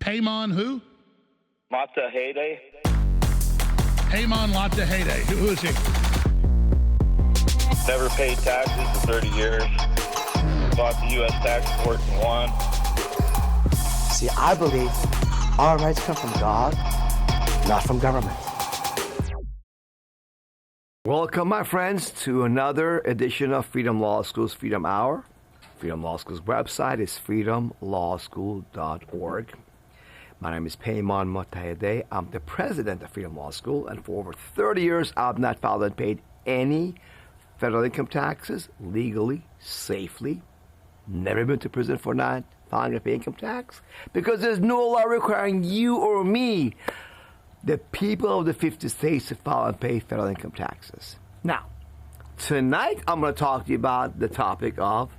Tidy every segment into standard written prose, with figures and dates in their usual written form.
Paymon who? Matahede. Paymon Latahede. Who is he? Never paid taxes in 30 years. Fought the U.S. tax court and won. See, I believe our rights come from God, not from government. Welcome, my friends, to another edition of Freedom Law School's Freedom Hour. Freedom Law School's website is freedomlawschool.org. My name is Paymon Matahede. I'm the president of Freedom Law School, and for over 30 years, I've not filed and paid any federal income taxes legally, safely. Never been to prison for not filing and paying income tax, because there's no law requiring you or me, the people of the 50 states, to file and pay federal income taxes. Now, tonight I'm going to talk to you about the topic of,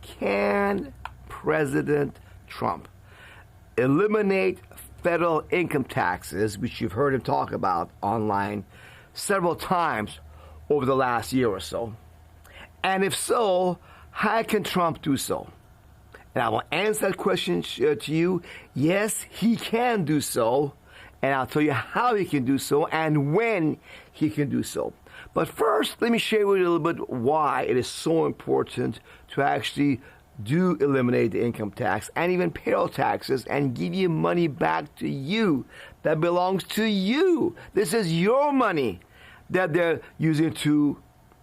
can President Trump eliminate federal income taxes, which you've heard him talk about online several times over the last year or so? And if so, how can Trump do so? And I will answer that question to you. Yes, he can do so. And I'll tell you how he can do so and when he can do so. But first, let me share with you a little bit why it is so important to actually do eliminate the income tax and even payroll taxes and give you money back to you that belongs to you. This is your money that they're using to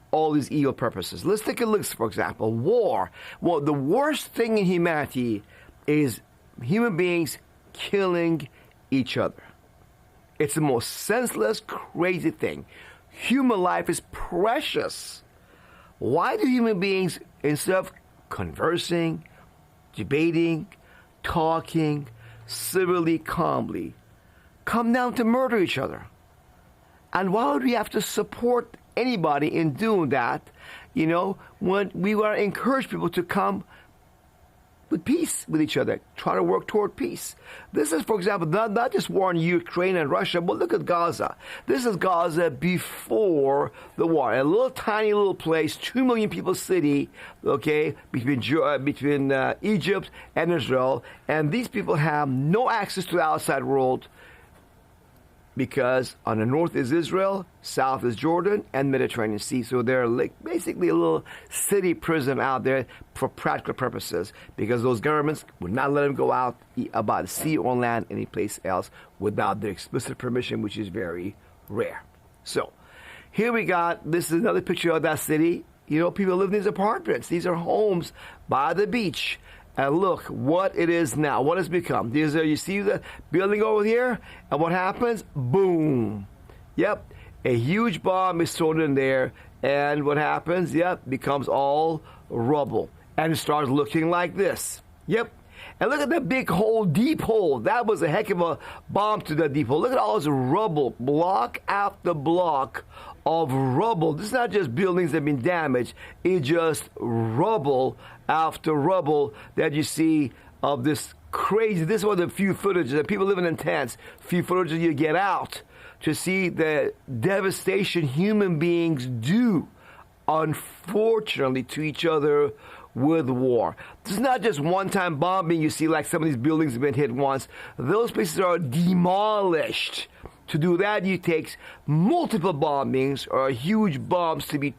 all these evil purposes. Let's take a look, for example, war. Well, the worst thing in humanity is human beings killing each other. It's the most senseless, crazy thing. Human life is precious. Why do human beings, instead of conversing, debating, talking, civilly, calmly, come down to murder each other? And why would we have to support anybody in doing that, when we want to encourage people to come with peace with each other, try to work toward peace? This is, for example, not just war in Ukraine and Russia, but look at Gaza. This is Gaza before the war. A little tiny little place, 2 million people city, okay, between Egypt and Israel. And these people have no access to the outside world, because on the north is Israel, south is Jordan, and Mediterranean Sea. So they're basically a little city prison out there for practical purposes, because those governments would not let them go out by the sea or land any place else without their explicit permission, which is very rare. So here we got, this is another picture of that city. People live in these apartments. These are homes by the beach. And look what it is now, what it's become. You see the building over here? And what happens? Boom. Yep. A huge bomb is thrown in there. And what happens? Yep. Becomes all rubble. And it starts looking like this. Yep. And look at that big hole, deep hole. That was a heck of a bomb to that deep hole. Look at all this rubble, block after block of rubble. This is not just buildings that have been damaged. It's just rubble after rubble that you see of this crazy. This is one of the few footages that people living in tents, few footages you get out to see the devastation human beings do, unfortunately, to each other with war. This is not just one-time bombing. You see, like some of these buildings have been hit once. Those places are demolished. To do that, it takes multiple bombings or huge bombs to be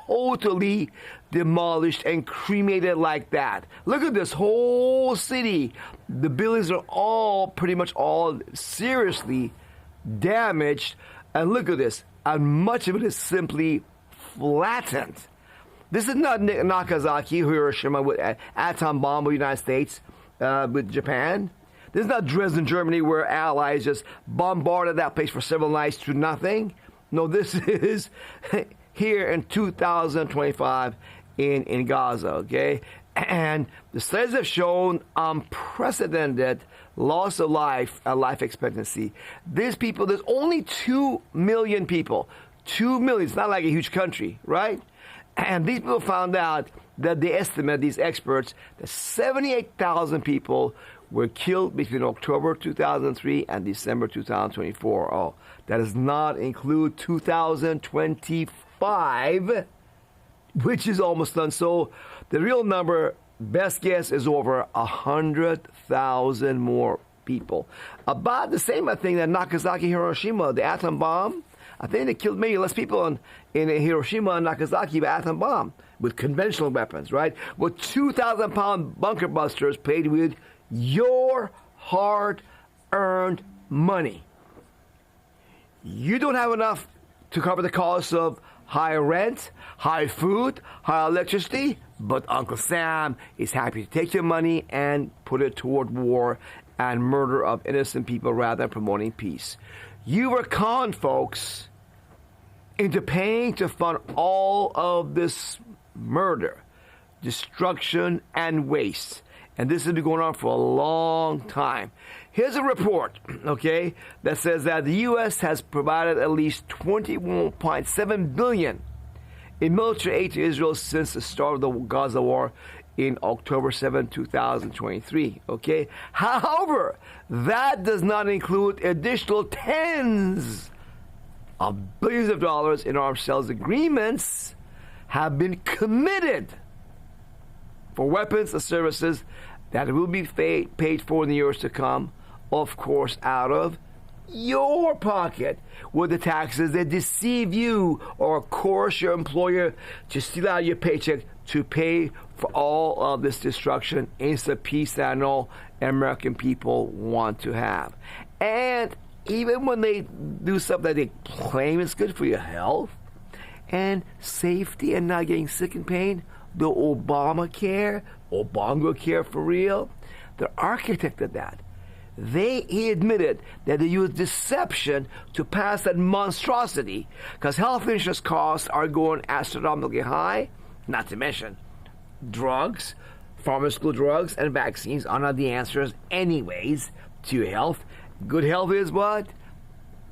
totally demolished and cremated like that. Look at this whole city. The buildings are all pretty much all seriously damaged. And look at this. And much of it is simply flattened. This is not Nagasaki, Hiroshima, with atom bomb with the United States, with Japan. This is not Dresden, Germany, where allies just bombarded that place for several nights to nothing. No, this is here in 2025 in Gaza, okay? And the studies have shown unprecedented loss of life and life expectancy. These people, there's only 2 million people. 2 million, it's not like a huge country, right? And these people found out that they estimate, these experts, that 78,000 people were killed between October 2003 and December 2024. Oh, that does not include 2025, which is almost done. So the real number, best guess, is over 100,000 more people. About the same, I think, that Nagasaki, Hiroshima, the atom bomb. I think they killed maybe less people in Hiroshima and Nagasaki with atom bomb with conventional weapons, right? With 2,000-pound bunker busters paid with your hard-earned money. You don't have enough to cover the cost of high rent, high food, high electricity, but Uncle Sam is happy to take your money and put it toward war and murder of innocent people rather than promoting peace. You were conned, folks, into paying to fund all of this murder, destruction, and waste. And this has been going on for a long time. Here's a report, okay, that says that the U.S. has provided at least $21.7 billion in military aid to Israel since the start of the Gaza war in October 7, 2023, okay? However, that does not include additional tens of billions of dollars in arms sales agreements have been committed for weapons and services that will be paid for in the years to come, of course, out of your pocket with the taxes that deceive you or coerce your employer to steal out your paycheck to pay for all of this destruction against the peace that I know American people want to have. And even when they do stuff that they claim is good for your health and safety and not getting sick and pain, the Obamacare for real, the architect of that, he admitted that they used deception to pass that monstrosity because health insurance costs are going astronomically high, not to mention drugs, pharmaceutical drugs, and vaccines are not the answers anyways to your health. Good health is what?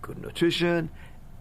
Good nutrition,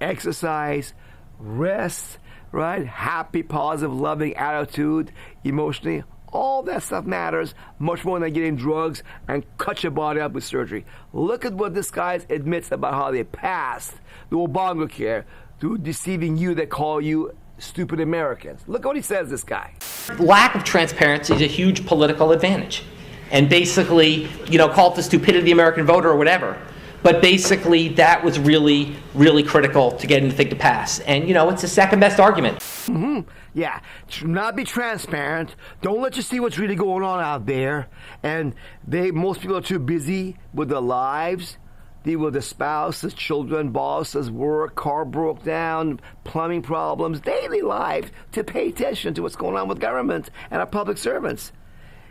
exercise, rest, right? Happy, positive, loving attitude, emotionally. All that stuff matters much more than getting drugs and cut your body up with surgery. Look at what this guy admits about how they passed the Obamacare through deceiving you that call you stupid Americans. Look what he says, this guy. Lack of transparency is a huge political advantage. And basically, call it the stupidity of the American voter or whatever. But basically, that was really, really critical to getting the thing to pass. And, it's the second best argument. Mm-hmm. Yeah, not be transparent. Don't let you see what's really going on out there. And most people are too busy with their lives. They with the spouses, children, bosses, work, car broke down, plumbing problems, daily life, to pay attention to what's going on with government and our public servants.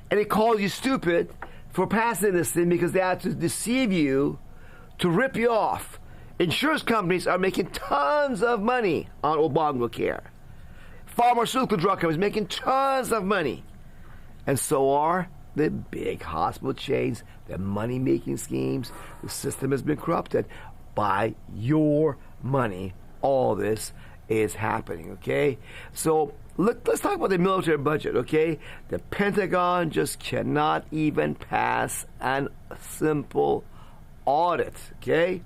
And they call you stupid for passing this thing because they have to deceive you, to rip you off. Insurance companies are making tons of money on Obamacare. Pharmaceutical drug companies making tons of money. And so are the big hospital chains, the money-making schemes. The system has been corrupted by your money. All this is happening, okay? So let's talk about the military budget, okay? The Pentagon just cannot even pass a simple audit, okay?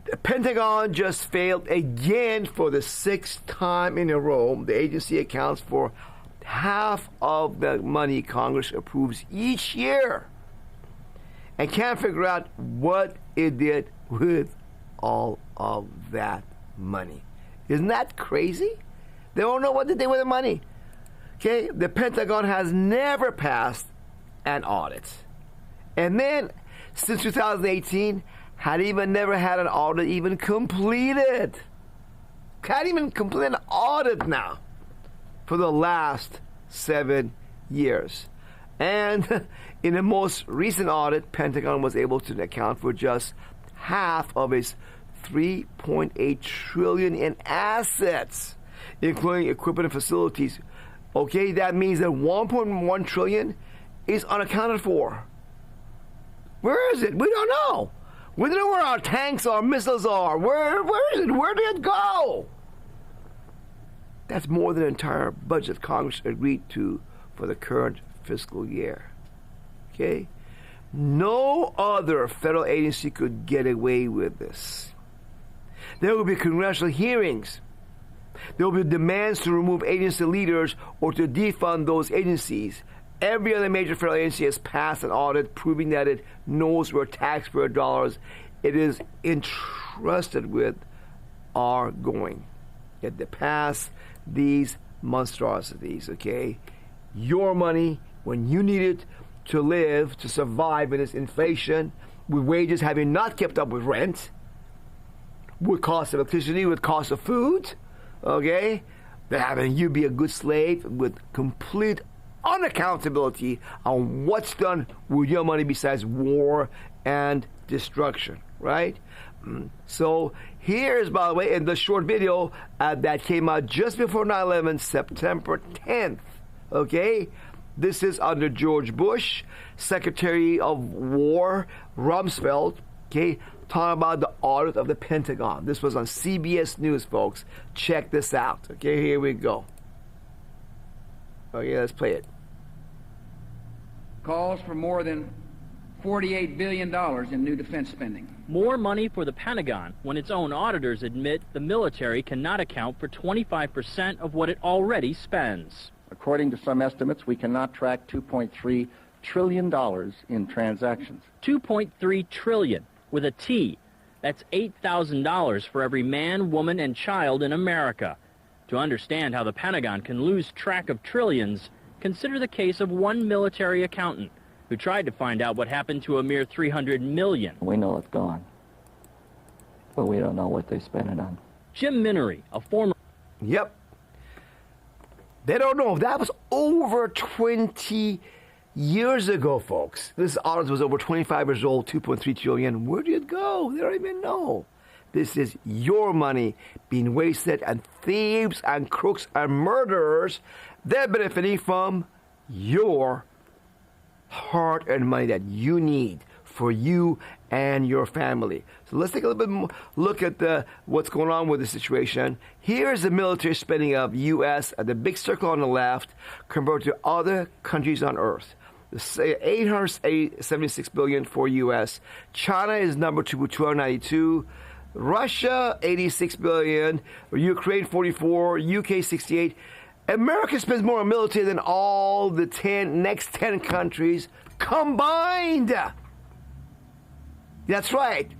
The Pentagon just failed again for the 6th time in a row. The agency accounts for half of the money Congress approves each year and can't figure out what it did with all of that money. Isn't that crazy? They don't know what they did with the money. Okay, the Pentagon has never passed an audit. And then, since 2018, had even never had an audit even completed. Can't even complete an audit now for the last 7 years. And in the most recent audit, Pentagon was able to account for just half of its $3.8 trillion in assets, including equipment and facilities. Okay, that means that $1.1 trillion is unaccounted for. Where is it? We don't know. We don't know where our tanks or missiles are. Where is it? Where did it go? That's more than the entire budget Congress agreed to for the current fiscal year. Okay? No other federal agency could get away with this. There will be congressional hearings. There will be demands to remove agency leaders or to defund those agencies. Every other major federal agency has passed an audit proving that it knows where taxpayer dollars it is entrusted with are going. Yet they pass these monstrosities, okay? Your money, when you need it to live, to survive in this inflation, with wages having not kept up with rent, with cost of electricity, with cost of food, okay? They're having you be a good slave with complete unaccountability on what's done with your money besides war and destruction, right? So here's, by the way, in the short video that came out just before 9/11, September 10th, okay? This is under George Bush, Secretary of War Rumsfeld, okay, talking about the audit of the Pentagon. This was on CBS News, folks. Check this out. Okay, here we go. Okay, let's play it. Calls for more than $48 billion in new defense spending. More money for the Pentagon when its own auditors admit the military cannot account for 25% of what it already spends. According to some estimates, we cannot track $2.3 trillion in transactions. 2.3 trillion with a T. That's $8,000 for every man, woman, and child in America. To understand how the Pentagon can lose track of trillions, consider the case of one military accountant who tried to find out what happened to a mere $300 million. We know it's gone, but we don't know what they spent it on. Jim Minery, a former... Yep. They don't know. That was over 20 years ago, folks. This audit was over 25 years old, 2.3 trillion. Where did it go? They don't even know. This is your money being wasted, and thieves and crooks and murderers, they're benefiting from your hard-earned money that you need for you and your family. So let's take a little bit more look at what's going on with the situation. Here's the military spending of U.S. The big circle on the left compared to other countries on Earth. $876 billion for U.S. China is number 2 with 292. Russia, $86 billion. Ukraine, 44. UK, 68. America spends more on military than all the next 10 countries combined. That's right.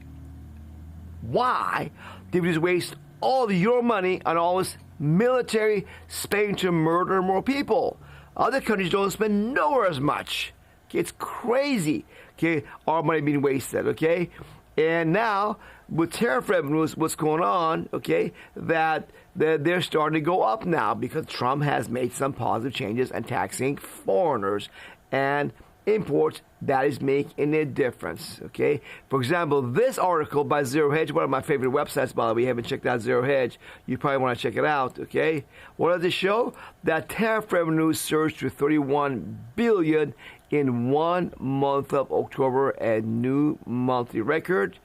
Why did we just waste all of your money on all this military spending to murder more people? Other countries don't spend nowhere as much. Okay, it's crazy. Okay, our money being wasted. Okay, and now with tariff revenues, what's going on? Okay, that they're starting to go up now because Trump has made some positive changes and taxing foreigners and imports. That is making a difference. Okay, for example, this article by Zero Hedge, one of my favorite websites, by the way. You haven't checked out Zero Hedge, you probably want to check it out. Okay, what does it show? That tariff revenues surged to $31 billion in 1 month of October, a new monthly record,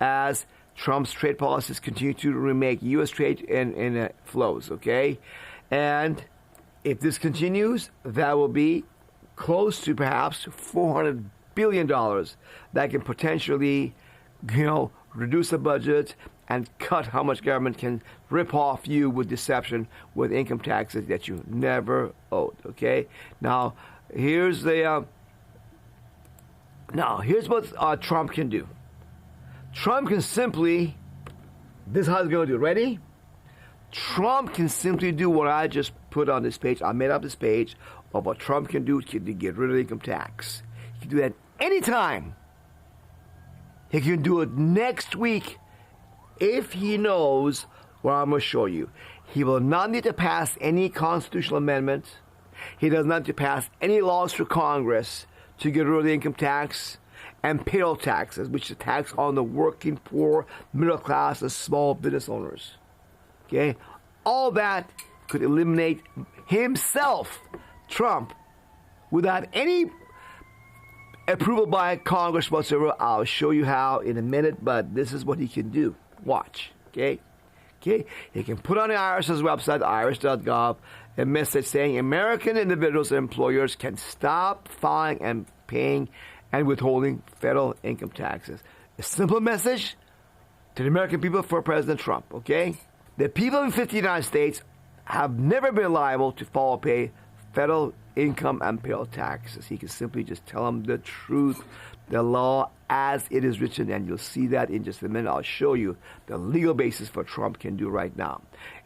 as Trump's trade policies continue to remake U.S. trade in flows. Okay, and if this continues, that will be close to perhaps $400 billion that can potentially, reduce the budget and cut how much government can rip off you with deception with income taxes that you never owed. Okay, now here's what Trump can do. Trump can simply, this is how he's going to do. Ready? Trump can simply do what I just put on this page. I made up this page of what Trump can do to get rid of the income tax. He can do that anytime. He can do it next week if he knows what I'm going to show you. He will not need to pass any constitutional amendment. He does not need to pass any laws through Congress to get rid of the income tax and payroll taxes, which is a tax on the working poor, middle class, and small business owners. Okay? All that could eliminate himself, Trump, without any approval by Congress whatsoever. I'll show you how in a minute, but this is what he can do. Watch. Okay? Okay? He can put on the IRS's website, irs.gov, a message saying American individuals and employers can stop filing and paying and withholding federal income taxes. A simple message to the American people for President Trump, okay? The people in 50 United States have never been liable to file or pay federal income and payroll taxes. He can simply just tell them the truth, the law as it is written, and you'll see that in just a minute. I'll show you the legal basis for Trump can do right now.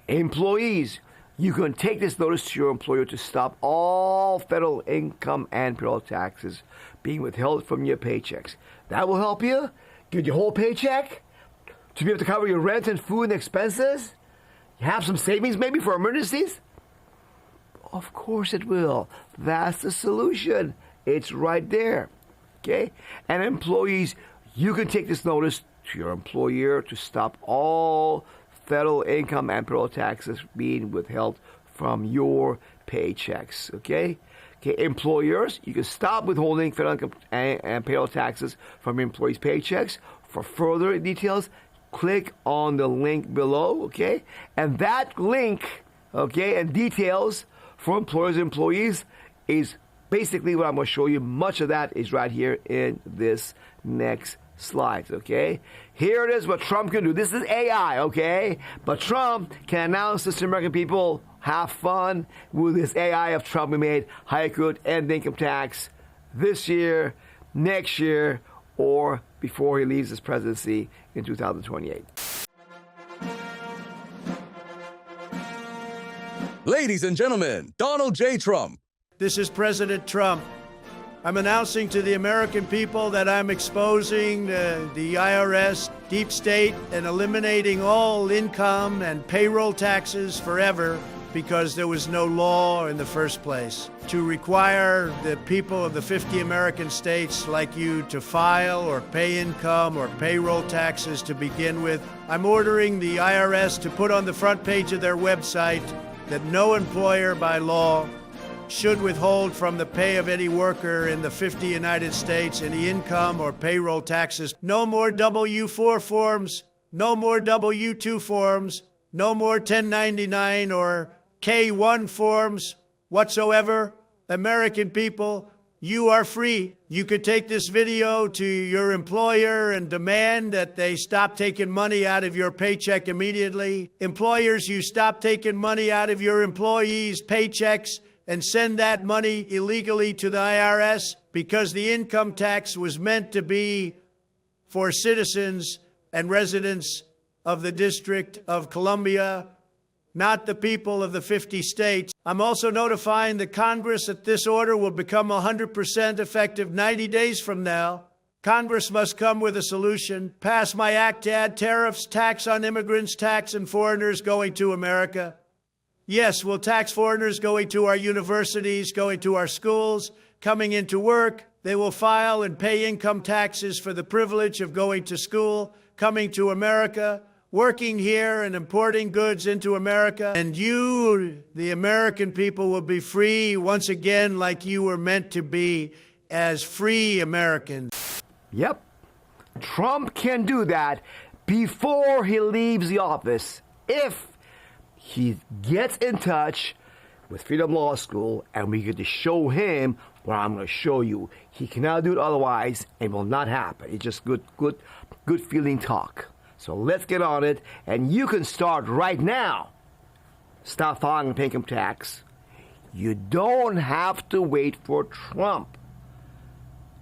Employees, you can take this notice to your employer to stop all federal income and payroll taxes being withheld from your paychecks. That will help you get your whole paycheck to be able to cover your rent and food and expenses. You have some savings maybe for emergencies. Of course it will. That's the solution. It's right there. Okay? And employees, you can take this notice to your employer to stop all federal income and payroll taxes being withheld from your paychecks. Okay? Okay, employers, you can stop withholding federal income and payroll taxes from your employees' paychecks. For further details, click on the link below, okay? And that link, okay, and details for employers and employees is basically what I'm going to show you. Much of that is right here in this next slide, okay? Here it is what Trump can do. This is AI, okay? But Trump can announce this to American people. Have fun with this AI of Trump. We made higher could end income tax this year, next year, or before he leaves his presidency in 2028. Ladies and gentlemen, Donald J. Trump. This is President Trump. I'm announcing to the American people that I'm exposing the IRS, deep state, and eliminating all income and payroll taxes forever because there was no law in the first place to require the people of the 50 American states like you to file or pay income or payroll taxes to begin with. I'm ordering the IRS to put on the front page of their website that no employer by law should withhold from the pay of any worker in the 50 United States any income or payroll taxes. No more W-4 forms, no more W-2 forms, no more 1099 or K-1 forms whatsoever. American people, you are free. You could take this video to your employer and demand that they stop taking money out of your paycheck immediately. Employers, you stop taking money out of your employees' paychecks and send that money illegally to the IRS because the income tax was meant to be for citizens and residents of the District of Columbia, not the people of the 50 states. I'm also notifying the Congress that this order will become 100% effective 90 days from now. Congress must come with a solution. Pass my act to add tariffs, tax on immigrants, tax on foreigners going to America. Yes, we'll tax foreigners going to our universities, going to our schools, coming into work. They will file and pay income taxes for the privilege of going to school, coming to America, working here and importing goods into America. And you, the American people, will be free once again like you were meant to be as free Americans. Yep. Trump can do that before he leaves the office if he gets in touch with Freedom Law School and we get to show him what I'm going to show you. He cannot do it otherwise. It will not happen. It's just good feeling talk. So let's get on it, and you can start right now. Stop filing and paying income tax. You don't have to wait for Trump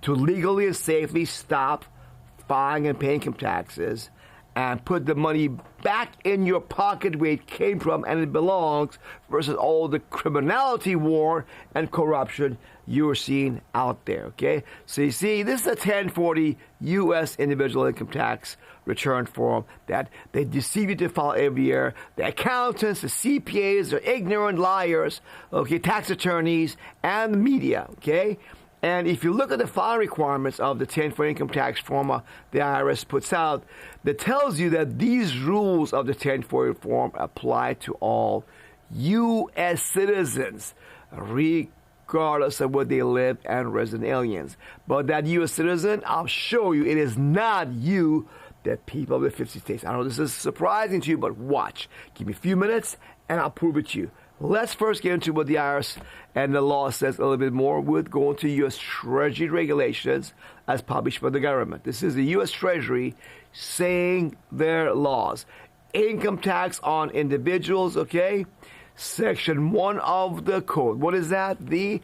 to legally and safely stop filing and paying income taxes and put the money back in your pocket where it came from and it belongs versus all the criminality war and corruption you're seeing out there, okay? So you see, this is a 1040 U.S. individual income tax return form that they deceive you to file every year. The accountants, the CPAs, they're ignorant liars, okay, tax attorneys, and the media, okay? And if you look at the filing requirements of the 1040 income tax form the IRS puts out, that tells you that these rules of the 1040 form apply to all U.S. citizens, regardless of where they live and resident aliens. But that U.S. citizen, I'll show you, it is not you, the people of the 50 states. I know this is surprising to you, but watch. Give me a few minutes, and I'll prove it to you. Let's first get into what the IRS and the law says a little bit more with going to U.S. Treasury regulations as published by the government. This is the U.S. Treasury saying their laws. Income tax on individuals, okay? Section 1 of the code. What is that? The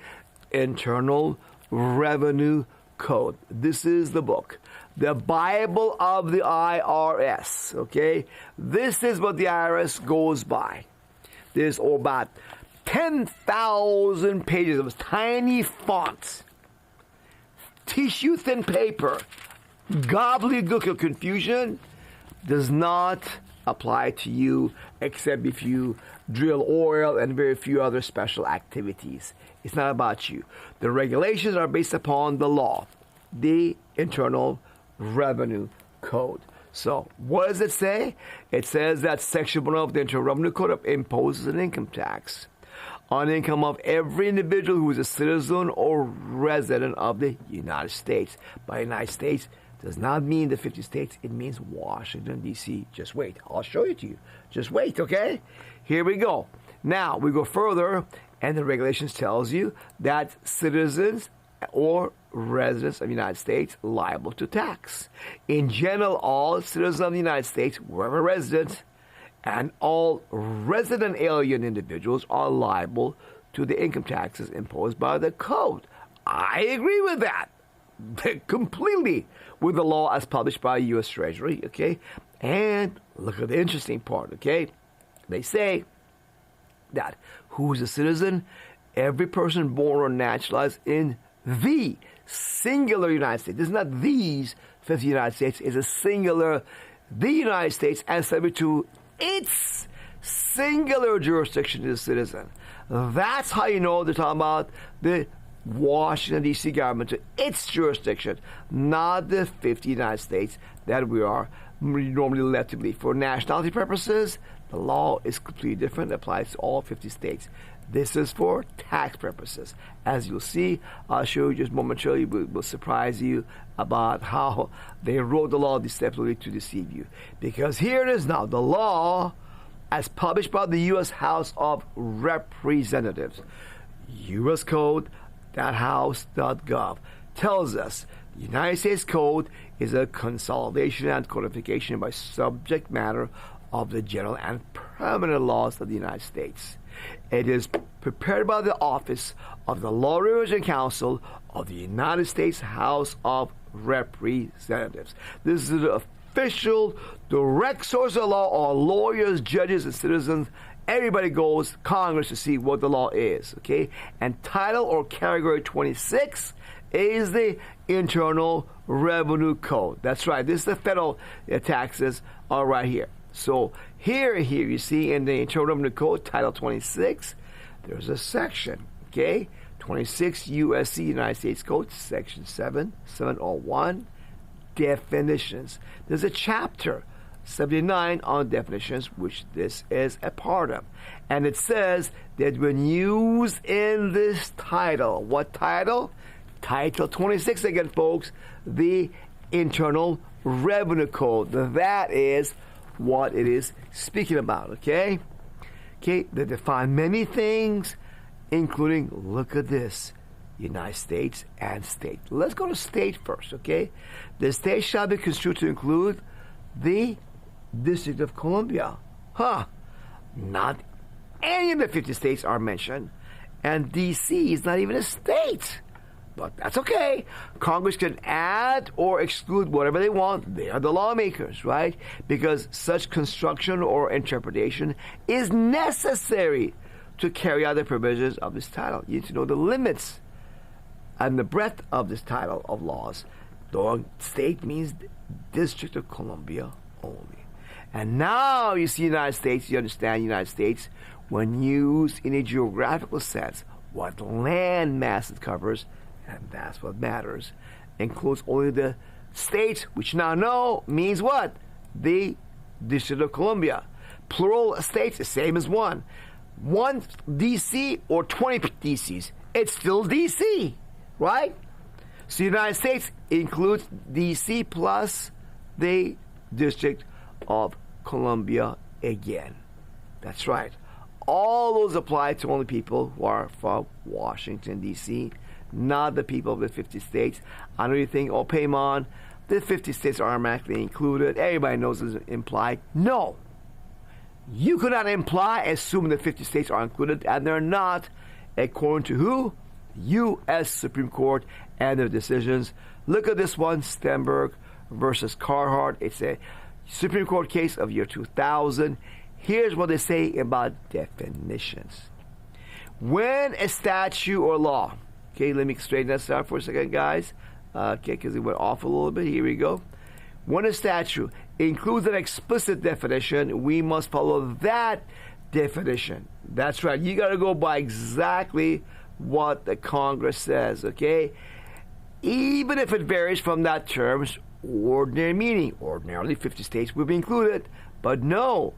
Internal Revenue Code. This is the book, the Bible of the IRS. Okay, this is what the IRS goes by. There's about 10,000 pages of tiny fonts, tissue-thin paper, gobbledygook of confusion. Does not apply to you except if you drill oil and very few other special activities. It's not about you. The regulations are based upon the law, the Internal Revenue Code. So, what does it say? It says that Section 1 of the Internal Revenue Code imposes an income tax on income of every individual who is a citizen or resident of the United States. By United States does not mean the 50 states. It means Washington, D.C. Just wait. I'll show it to you. Just wait, okay? Here we go. Now, we go further, and the regulations tells you that citizens or residents of the United States liable to tax. In general, all citizens of the United States, wherever resident, and all resident alien individuals are liable to the income taxes imposed by the code. I agree with that completely with the law as published by the U.S. Treasury, okay? And look at the interesting part, okay? They say that who is a citizen? Every person born or naturalized in the singular United States. This is not these 50 United States. It's a singular, the United States, and subject to its singular jurisdiction is a citizen. That's how you know they're talking about the Washington, D.C. government to its jurisdiction, not the 50 United States that we are normally led to believe. For nationality purposes, the law is completely different. It applies to all 50 states. This is for tax purposes. As you'll see, I'll show you just momentarily, will surprise you about how they wrote the law deceptively to deceive you. Because here it is now, the law as published by the U.S. House of Representatives, U.S. Code, .house.gov, tells us the United States Code is a consolidation and codification by subject matter of the general and permanent laws of the United States. It is prepared by the Office of the Law Revision Council of the United States House of Representatives. This is the official, direct source of law. All lawyers, judges, and citizens, everybody goes to Congress to see what the law is, okay? And Title or Category 26 is the Internal Revenue Code. That's right. This is the federal taxes are right here. So here you see in the Internal Revenue Code, Title 26, there's a section, okay? 26 U.S.C. United States Code, Section 701, definitions. There's a chapter 79 on definitions, which this is a part of. And it says that when used in this title, what title? Title 26 again, folks, the Internal Revenue Code. That is what it is speaking about, okay? Okay, they define many things, including, look at this, United States and state. Let's go to state first, okay? The state shall be construed to include the District of Columbia. Not any of the 50 states are mentioned, and D.C. is not even a state. But that's okay. Congress can add or exclude whatever they want. They are the lawmakers, right? Because such construction or interpretation is necessary to carry out the provisions of this title. You need to know the limits and the breadth of this title of laws. The state means District of Columbia only. And now you see United States, you understand United States when used in a geographical sense, what land mass it covers, and that's what matters. Includes only the states, which now know means what? The District of Columbia. Plural states, the same as one. One DC or 20 DCs, it's still DC, right? So the United States includes DC plus the District of Columbia again. That's right. All those apply to only people who are from Washington, D.C., not the people of the 50 states. I know you think, oh, Paymon, the 50 states are automatically included. Everybody knows it's implied. No. You cannot imply, assume the 50 states are included, and they're not, according to who? U.S. Supreme Court and their decisions. Look at this one, Stenberg versus Carhart. It's a Supreme Court case of year 2000. Here's what they say about definitions. When a statute or law, okay, let me straighten this out for a second, guys, okay, because it went off a little bit. Here we go. When a statute includes an explicit definition, we must follow that definition. That's right. You got to go by exactly what the Congress says, okay? Even if it varies from that term's ordinary meaning. Ordinarily, 50 states would be included, but no,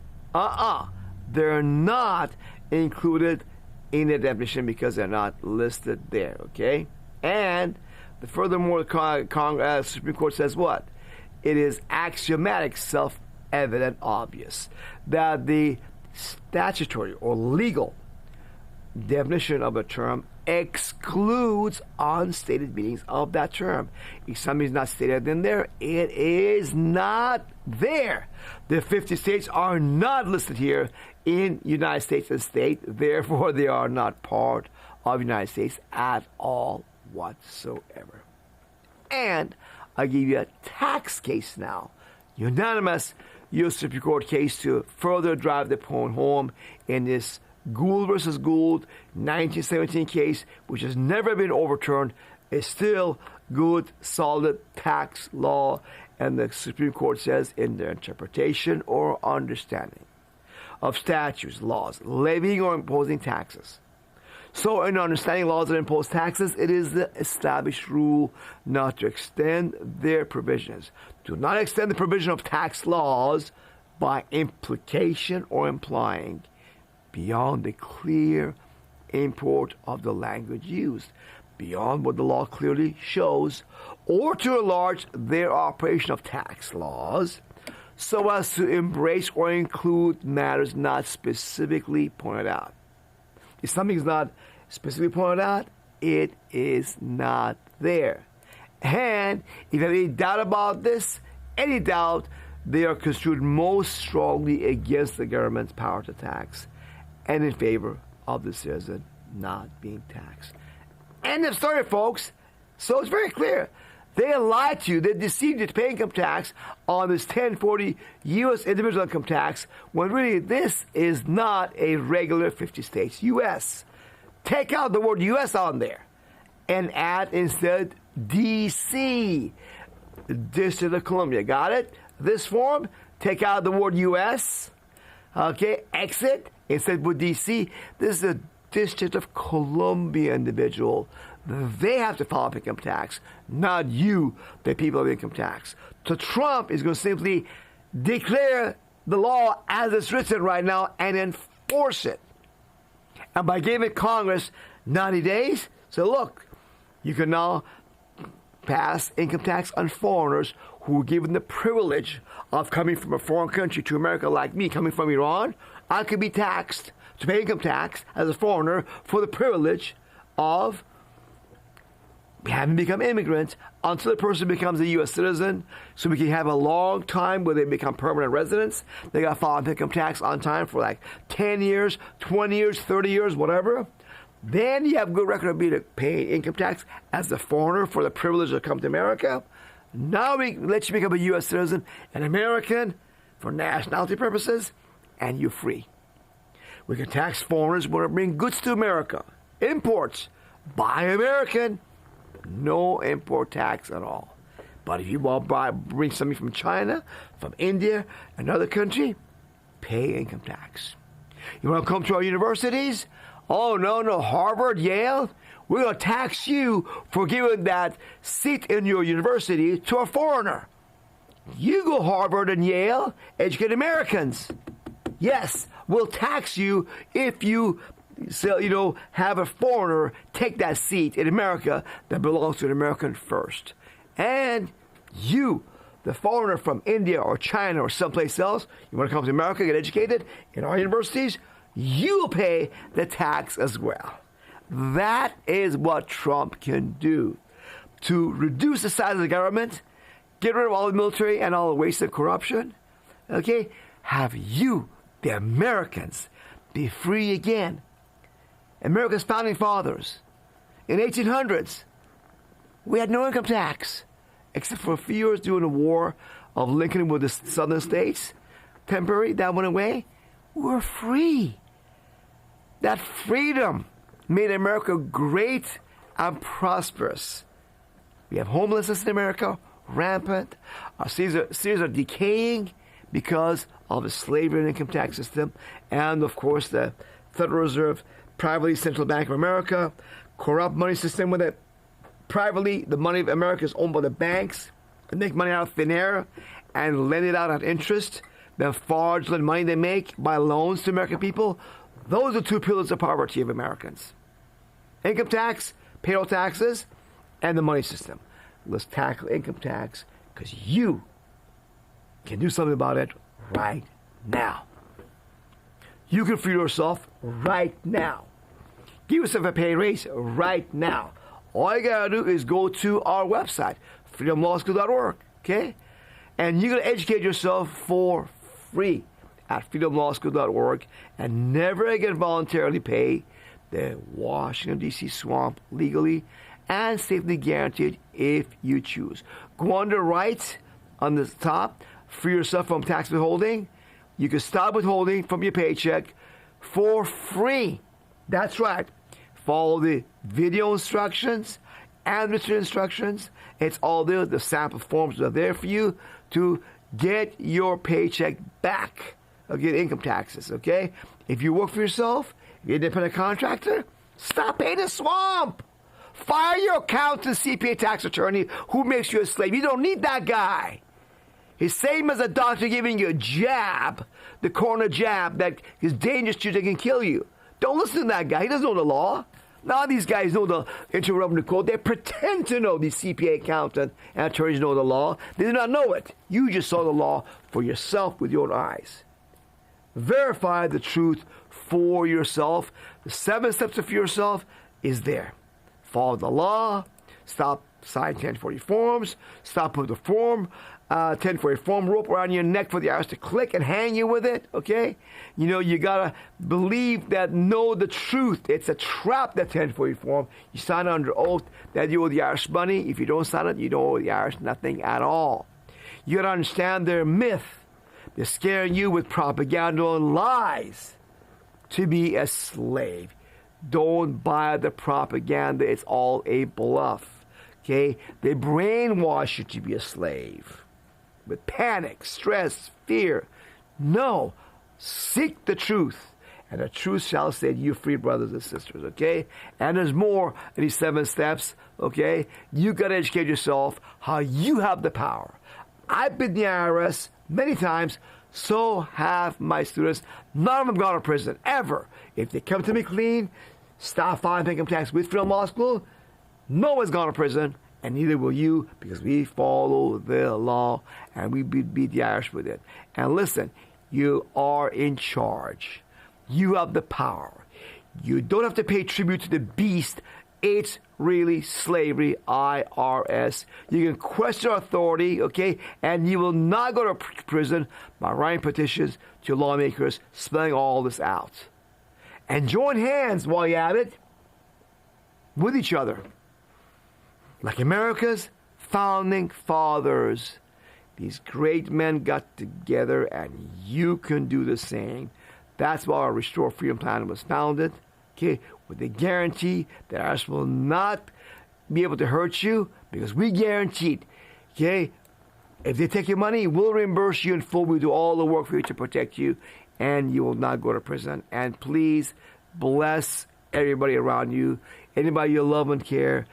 they're not included in the definition because they're not listed there, okay? And furthermore, the Supreme Court says what? It is axiomatic, self-evident, obvious that the statutory or legal definition of a term excludes unstated meanings of that term. If something is not stated in there, it is not there. The 50 states are not listed here in United States and state, therefore they are not part of United States at all whatsoever. And I'll give you a tax case now. Unanimous U.S. Supreme Court case to further drive the point home in this Gould versus Gould 1917 case, which has never been overturned, is still good, solid tax law, and the Supreme Court says in their interpretation or understanding of statutes, laws, levying or imposing taxes. So in understanding laws that impose taxes, it is the established rule not to extend their provisions. Do not extend the provision of tax laws by implication or implying beyond the clear import of the language used, beyond what the law clearly shows, or to enlarge their operation of tax laws so as to embrace or include matters not specifically pointed out. If something is not specifically pointed out, it is not there. And if you have any doubt about this, any doubt, they are construed most strongly against the government's power to tax and in favor of the citizen not being taxed. End of story, folks. So it's very clear. They lied to you. They deceived you to pay income tax on this 1040 U.S. individual income tax when really this is not a regular 50 states U.S. Take out the word U.S. on there and add instead D.C., District of Columbia. Got it? This form, take out the word U.S., okay, exit, instead with D.C. This is a District of Columbia individual. They have to file income tax, not you, the people of income tax. So Trump is going to simply declare the law as it's written right now and enforce it. And by giving Congress 90 days, so look, you can now pass income tax on foreigners who were given the privilege of coming from a foreign country to America, like me, coming from Iran. I could be taxed to pay income tax as a foreigner for the privilege of having become immigrants until the person becomes a U.S. citizen, so we can have a long time where they become permanent residents. They got to file income tax on time for like 10 years, 20 years, 30 years, whatever. Then you have a good record of being paying income tax as a foreigner for the privilege to come to America. Now we let you become a U.S. citizen, an American, for nationality purposes, and you're free. We can tax foreigners when they bring goods to America. Imports, buy American. No import tax at all. But if you want to bring something from China, from India, another country, pay income tax. You want to come to our universities? Oh, no, Harvard, Yale, we're going to tax you for giving that seat in your university to a foreigner. You go Harvard and Yale, educate Americans. Yes, we'll tax you if you have a foreigner take that seat in America that belongs to an American first. And you, the foreigner from India or China or someplace else, you want to come to America, get educated in our universities, you'll pay the tax as well. That is what Trump can do to reduce the size of the government, get rid of all the military and all the waste and corruption, okay? Have you, the Americans, be free again. America's founding fathers In 1800s, we had no income tax, except for a few years during the war of Lincoln with the southern states. Temporary, that went away. We were free. That freedom made America great and prosperous. We have homelessness in America, rampant. Our cities are decaying because of the slavery and income tax system, and of course the Federal Reserve, privately Central Bank of America, corrupt money system with it. Privately, the money of America is owned by the banks. They make money out of thin air and lend it out at interest. The fraudulent money they make by loans to American people. Those are two pillars of poverty of Americans. Income tax, payroll taxes, and the money system. Let's tackle income tax because you can do something about it right now. You can free yourself right now. Give yourself a pay raise right now. All you gotta do is go to our website, freedomlawschool.org, okay? And you're gonna educate yourself for free at freedomlawschool.org and never again voluntarily pay the Washington, D.C. swamp legally and safely guaranteed if you choose. Go under right on the top, free yourself from tax withholding. You can stop withholding from your paycheck for free. That's right. Follow the video instructions and written instructions. It's all there. The sample forms are there for you to get your paycheck back. Get income taxes, okay? If you work for yourself, if you're an independent contractor, stop paying the swamp. Fire your accountant, CPA, tax attorney who makes you a slave. You don't need that guy. It's same as a doctor giving you a jab, the corona jab that is dangerous to you, that can kill you. Don't listen to that guy. He doesn't know the law. None of these guys know the Internal Revenue Code. They pretend to know. These CPA accountant and attorneys know the law. They do not know it. You just saw the law for yourself with your own eyes. Verify the truth for yourself. The 7 steps for yourself is there. Follow the law. Stop signing 1040 forms. Stop putting the form 1040 form rope around your neck for the IRS to click and hang you with it, okay? You know, you gotta believe that, know the truth. It's a trap, that 1040 form. You sign under oath that you owe the IRS money. If you don't sign it, you don't owe the IRS nothing at all. You gotta understand their myth. They're scaring you with propaganda and lies to be a slave. Don't buy the propaganda. It's all a bluff, okay? They brainwash you to be a slave. With panic, stress, fear. No. Seek the truth, and the truth shall set you free, brothers and sisters, okay? And there's more in these 7 steps, okay? You got to educate yourself how you have the power. I've been in the IRS many times, so have my students. None of them gone to prison, ever. If they come to me clean, stop filing income tax with Freedom Law School, no one's gone to prison. And neither will you, because we follow the law and we beat the Irish with it. And listen, you are in charge. You have the power. You don't have to pay tribute to the beast. It's really slavery, IRS. You can question authority, okay? And you will not go to prison by writing petitions to lawmakers, spelling all this out. And join hands while you're at it with each other. Like America's founding fathers, these great men got together, and you can do the same. That's why our Restore Freedom Plan was founded, okay, with the guarantee that ours will not be able to hurt you, because we guaranteed, okay, if they take your money, we'll reimburse you in full. We'll do all the work for you to protect you, and you will not go to prison. And please bless everybody around you, anybody you love and care.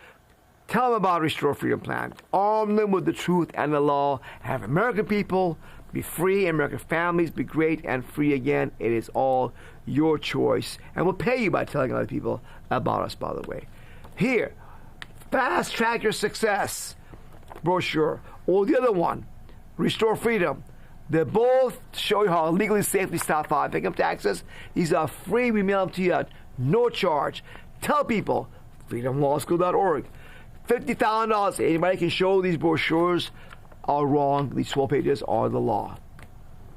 Tell them about Restore Freedom Plan. Arm them with the truth and the law. Have American people be free, American families be great and free again. It is all your choice. And we'll pay you by telling other people about us, by the way. Here, Fast Track Your Success brochure. Or the other one, Restore Freedom. They both show you how to legally, safely stop filing income taxes. These are free. We mail them to you at no charge. Tell people, freedomlawschool.org. $50,000. Anybody can show these brochures are wrong. These 12 pages are the law.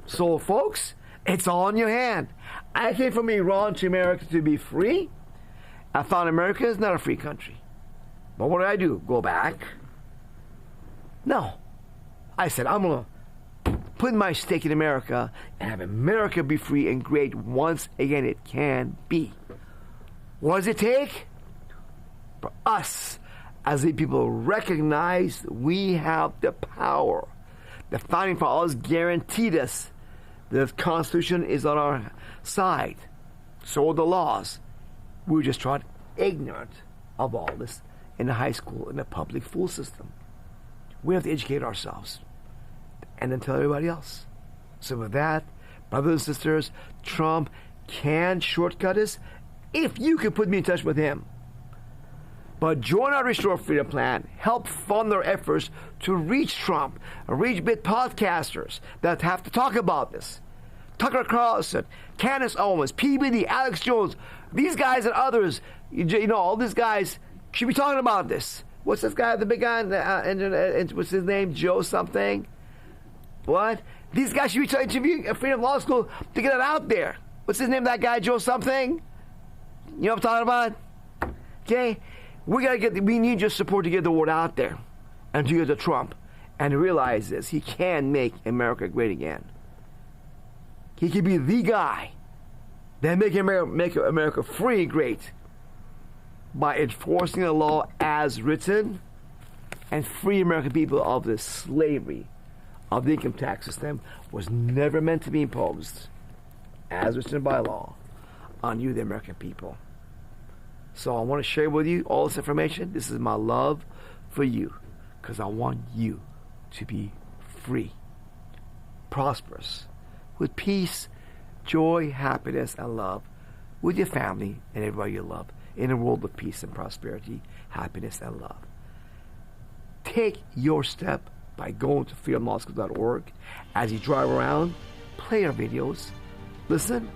So, folks, it's all in your hand. I came from Iran to America to be free. I found America is not a free country. But what did I do? Go back? No. I said, I'm going to put my stake in America and have America be free and great once again it can be. What does it take? For us, as a people, recognize we have the power. The founding fathers guaranteed us that the Constitution is on our side. So are the laws. We were just taught ignorant of all this in the high school, in the public school system. We have to educate ourselves and then tell everybody else. So with that, brothers and sisters, Trump can shortcut us if you can put me in touch with him. But join our Restore Freedom plan. Help fund their efforts to reach Trump, reach bit podcasters that have to talk about this. Tucker Carlson, Candace Owens, PBD, Alex Jones, these guys and others, you know, all these guys should be talking about this. What's this guy, the big guy, what's his name, Joe something? What? These guys should be interviewing at Freedom Law School to get it out there. What's his name, that guy, Joe something? You know what I'm talking about? Okay? We need your support to get the word out there and to get to Trump and realize this. He can make America great again. He can be the guy that make America free great by enforcing the law as written and free American people of the slavery of the income tax system was never meant to be imposed as written by law on you, the American people. So I want to share with you all this information. This is my love for you because I want you to be free, prosperous, with peace, joy, happiness, and love with your family and everybody you love in a world of peace and prosperity, happiness, and love. Take your step by going to freedomlawschool.org. As you drive around, play our videos, listen,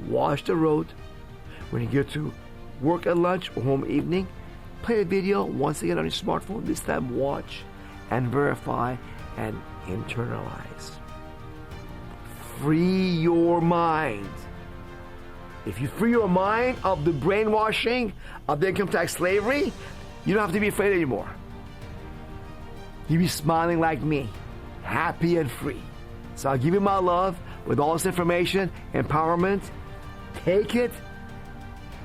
watch the road. When you get to work at lunch or home evening, play a video once again on your smartphone. This time watch and verify and internalize. Free your mind. If you free your mind of the brainwashing of the income tax slavery, you don't have to be afraid anymore. You be smiling like me, happy and free. So I'll give you my love with all this information, empowerment. Take it.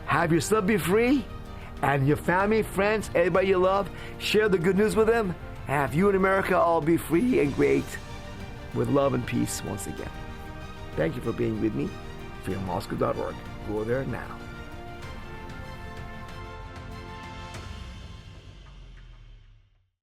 Have yourself be free, and your family, friends, everybody you love, share the good news with them, and have you in America all be free and great with love and peace once again. Thank you for being with me. freedomlawschool.org. Go there now.